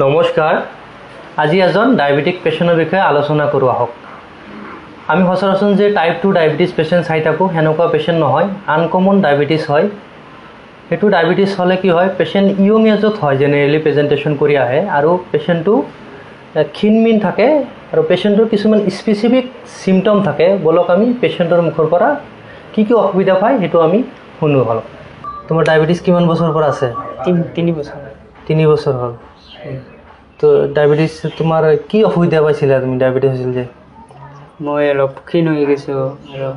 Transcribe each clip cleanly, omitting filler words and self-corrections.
নমস্কাৰ আজি এজন ডায়াবেটিক পেশেন্টৰ বিষয়ে আলোচনা কৰো আহক আমি সচৰাচৰ যে টাইপ 2 ডায়াবেটিস পেশেন্ট চাই থাকো হেনকা পেশেন্ট নহয় আনকমন ডায়াবেটিস হয় হেতু ডায়াবেটিস হলে কি হয় পেশেন্ট ইয়ং এজত হয় জেনাৰেলি প্ৰেজেন্টেশন কৰি আহে আৰু পেশেন্টটো ক্ষীণমিন থাকে আৰু পেশেন্টৰ কিছুমান স্পেসিফিক সিম্পটম থাকে বলক আমি পেশেন্টৰ মুখৰ পৰা কি অসুবিধা পায় হেতু আমি শুনো হল তোমাৰ ডায়াবেটিস কিমান বছৰ পৰা আছে 3 বছৰ হল তো ডায়াবেটিস তোমার কি অসুবিধা পাইছিলা তুমি ডায়াবেটিস হৈছিল যে মই অলপ ক্ষীণ হৈ গৈছো আৰু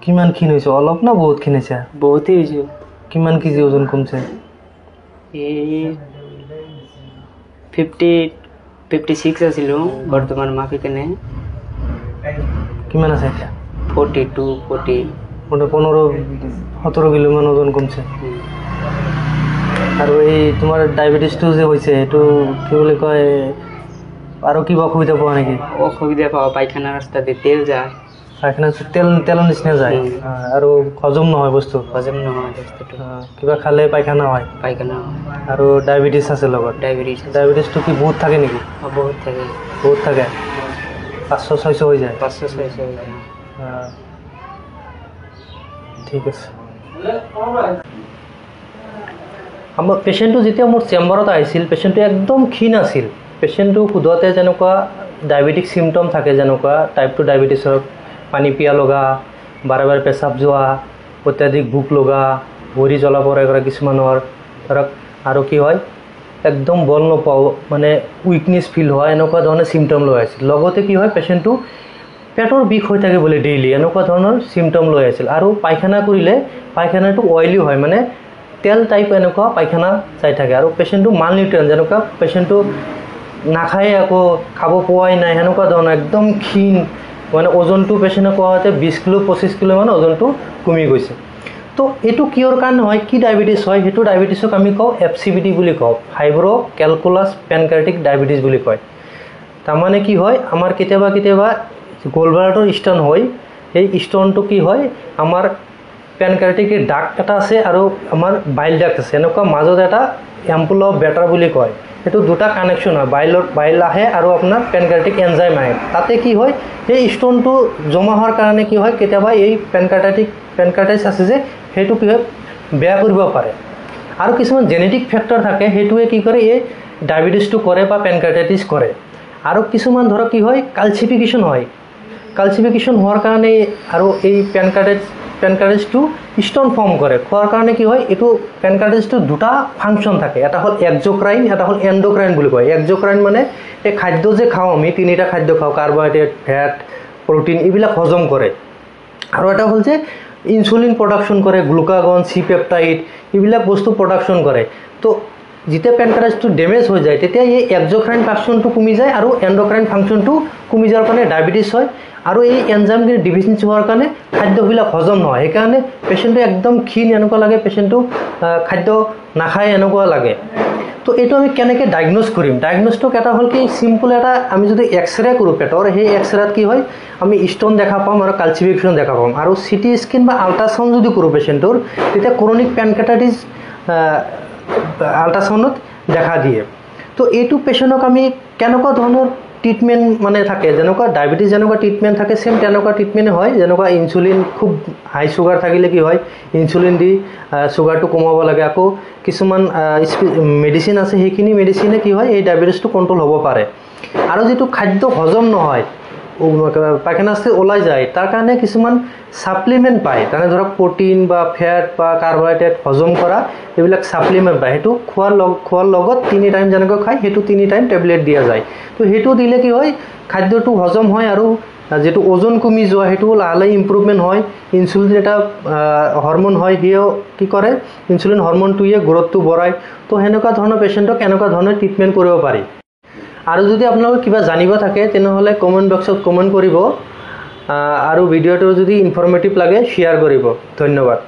কিমান ক্ষীণ হৈছো অলপ না বহুত ক্ষীণ হৈছে বহুতই হৈছো কিমান কেজি ওজন কমছে এই 56 আছিল বৰ্তমান মাপি কেনে কিমান আছে 42 40 17 কিলো মান ওজন কমছে আৰু এই তোমাৰ ডায়াবেটিসটো যে হৈছে এটো কি বুলি কয় আৰু কিবা অসুবিধা পোৱা নেকি অসুবিধা পাওঁ পায়খানা ৰাস্তাতে তেল যায় পায়খানা তেল নিচিনা যায় আৰু হজম নহয় বস্তুটো কিবা খালে পায়খানা হয় আৰু ডায়াবেটিস আছে লগত ডায়াবেটিসটো কি বহুত থাকে নেকি বহুত থাকে 500 600 হৈ যায় ঠিক আছে আমার পেশেন্টটো যেতিয়া মোৰ চেম্বাৰত আহিছিল পেশেন্টটো একদম ক্ষীণ আছিল পেশেন্টটো খুদতে যেনেকুৱা ডায়াবেটিক সিম্পটম থাকে যেনেকুৱা টাইপ 2 ডায়াবেটিসৰ পানী পিয়া লগা বাৰে পেচাব যোৱা অত্যাধিক ভোক লগা ভৰি জ্বলা পৰে কৰা কিছুমানৰ ধৰক আৰু কি হয় একদম বল নপাও মানে উইকনেস ফিল হয় এনেকুৱা ধৰণৰ সিম্পটম লৈ আছিল লগতে কি হয় পেশেন্টটো পেটৰ বিষ হৈ থাকে বলে ডেইলি এনেকুৱা ধৰণৰ সিম্পটম লৈ আছিল আৰু পায়খানা কৰিলে পায়খানাটো অয়েলি হয় মানে তেল টাইপ এনেকুৱা পায়খানা চাই থাকে আৰু পেশেন্টটো মাল নিউট্ৰিয়েন্ট যেনেকুৱা পেশেন্টটো নাখায় আকৌ খাব পোৱাই নাই হেনকুৱা ধৰণৰ একদম ক্ষীণ মানে ওজনটো পেশেন্টে কোৱাতে 20 কিলো 25 কিলো মান ওজনটো কমি গৈছে তো এটো কিয়ৰ কাৰণে হয় কি ডায়াবেটিস হয় হেতু ডায়াবেটিসক আমি কও এফসিবিডি বুলি কও ফাইব্ৰো ক্যালকুলাস প্যানক্ৰিয়াটিক ডায়াবেটিস বুলি কয় তাৰ মানে কি হয় আমাৰ কেতিয়াবা গলব্লাডাৰৰ ষ্টন হয় এই ষ্টনটো কি হয় আমাৰ প্যানক্ৰিয়াটিক ডাক্ট এটা আছে আৰু আমাৰ বাইল ডাক্ট আছে এনেকুৱা মাজত এটা এম্পুল অফ বেটাৰ বুলি কয় এটো দুটা কানেকশন হয় বাইল আহে আৰু আপোনাৰ প্যানক্ৰিয়াটিক এনজাইম আহে তাতে কি হয় এই ষ্টনটো জমা হোৱাৰ কাৰণে কি হয় কেতিয়াবা এই প্যানক্ৰিয়াটাইটিস আছে যে হেতু কি হয় বেয়া কৰিব পাৰে আৰু কিছুমান জেনেটিক ফ্যাক্টৰ থাকে হেতুৱে কি কৰে এই ডায়াবেটিসটো কৰে বা প্যানক্ৰিয়াটাইটিস কৰে আৰু কিছুমান ধৰক কি হয় কালসিফিকেশন হোৱাৰ কাৰণে আৰু এই প্যানক্ৰিয়াটাইটিসটো ষ্টন ফৰ্ম কৰে খোৱাৰ কাৰণে কি হয় এটো প্যানক্ৰিয়াটাইটিসটো দুটা ফাংশন থাকে এটা হল এক্সোক্ৰাইন এটা হল এন্ডোক্ৰাইন বুলি কয় এক্সোক্ৰাইন মানে এই খাদ্য যে খাও আমি তিনিটা খাদ্য খাও কাৰ্বোহাইড্ৰেট ফ্যাট প্ৰটিন এইবিলাক হজম কৰে আৰু এটা হল যে ইনসুলিন প্ৰডাকশন কৰে গ্লুকাগন সি পেপটাইড এইবিলাক বস্তু প্ৰডাকশন কৰে তো যেতিয়া প্যানক্ৰিয়াটাইটিসটো ড্যামেজ হৈ যায় তেতিয়া এই এক্সোক্ৰাইন ফাংশনটো কমি যায় আৰু এন্ডোক্ৰাইন ফাংশনটো কমি যাৰ কাৰণে ডায়াবেটিস হয় আৰু এই এনজাইমৰ ডিফিচিয়েন্সি হোৱাৰ কাৰণে খাদ্যবিলাক হজম নহয় এই কাৰণে পেশেন্টটো একদম ক্ষীণ এনেকুৱা লাগে পেশেন্টটো খাদ্য নাখায় এনেকুৱা লাগে তো এটো আমি কেনেকৈ ডায়াগনোজ কৰিম ডায়াগনোজটো এটা হল কি সিম্পল এটা আমি যদি এক্সৰে কৰো পেটৰ সেই এক্সৰেত কি হয় আমি ষ্টন দেখা পাম আৰু কালসিফিকেশন দেখা পাম আৰু সিটি স্ক্যান বা আল্ট্ৰাসাউন্ড যদি কৰো পেশেন্টৰ তেতিয়া ক্ৰনিক প্যানক্ৰিয়াটাইটিস আল্ট্ৰাসাউন্ডত দেখা দিয়ে তো এইটো পেশেন্টক আমি কেনেকুৱা ধৰণৰ ট্ৰিটমেন্ট মানে থাকে যেনেকুৱা ডায়াবেটিস যেনেকুৱা ট্ৰিটমেন্ট থাকে সেম তেনেকুৱা ট্ৰিটমেন্ট হয় যেনেকুৱা ইনসুলিন খুব হাই সুগাৰ থাকিলে কি হয় ইনসুলিন দি সুগাৰটো কমাব লাগে আকৌ কিছুমান মেডিসিন আছে সেইখিনি মেডিসিনে কি হয় এই ডায়াবেটিসটো কন্ট্ৰোল হ'ব পাৰে আৰু যেটো খাদ্য হজম নহয় পায়খানাতে ওলাই যায় তাৰ কাৰণে কিছুমান সাপ্লিমেন্ট পায় মানে ধৰক প্ৰটিন বা ফ্যাট বা কাৰ্বোহাইড্ৰেট হজম কৰা এইবিলাক সাপ্লিমেন্ট পায় হেতু খোৱাৰ লগত 3 টাইম যেনেকৈ খায় হেতু 3 টাইম টেবলেট দিয়া যায় তো হেতু দিলে কি হয় খাদ্যটো হজম হয় আৰু যেটো ওজন কমি যোৱা হেতু লাহে ইমপ্ৰুভমেন্ট হয় ইনসুলিন এটা হৰমন হয় হিও কি কৰে ইনসুলিন হৰমনটোয়ে গ্ৰোথটো বঢ়ায় তো হেনেকুৱা ধৰণৰ পেশেন্টক এনেকুৱা ধৰণৰ ট্ৰিটমেন্ট কৰিব পাৰি আৰু যদি আপোনালোক কিবা জানিব থাকে তেনেহলে কমেন্ট বক্সত কমেন্ট কৰিব আৰু ভিডিওটো যদি ইনফৰমেটিভ লাগে শেয়াৰ কৰিব ধন্যবাদ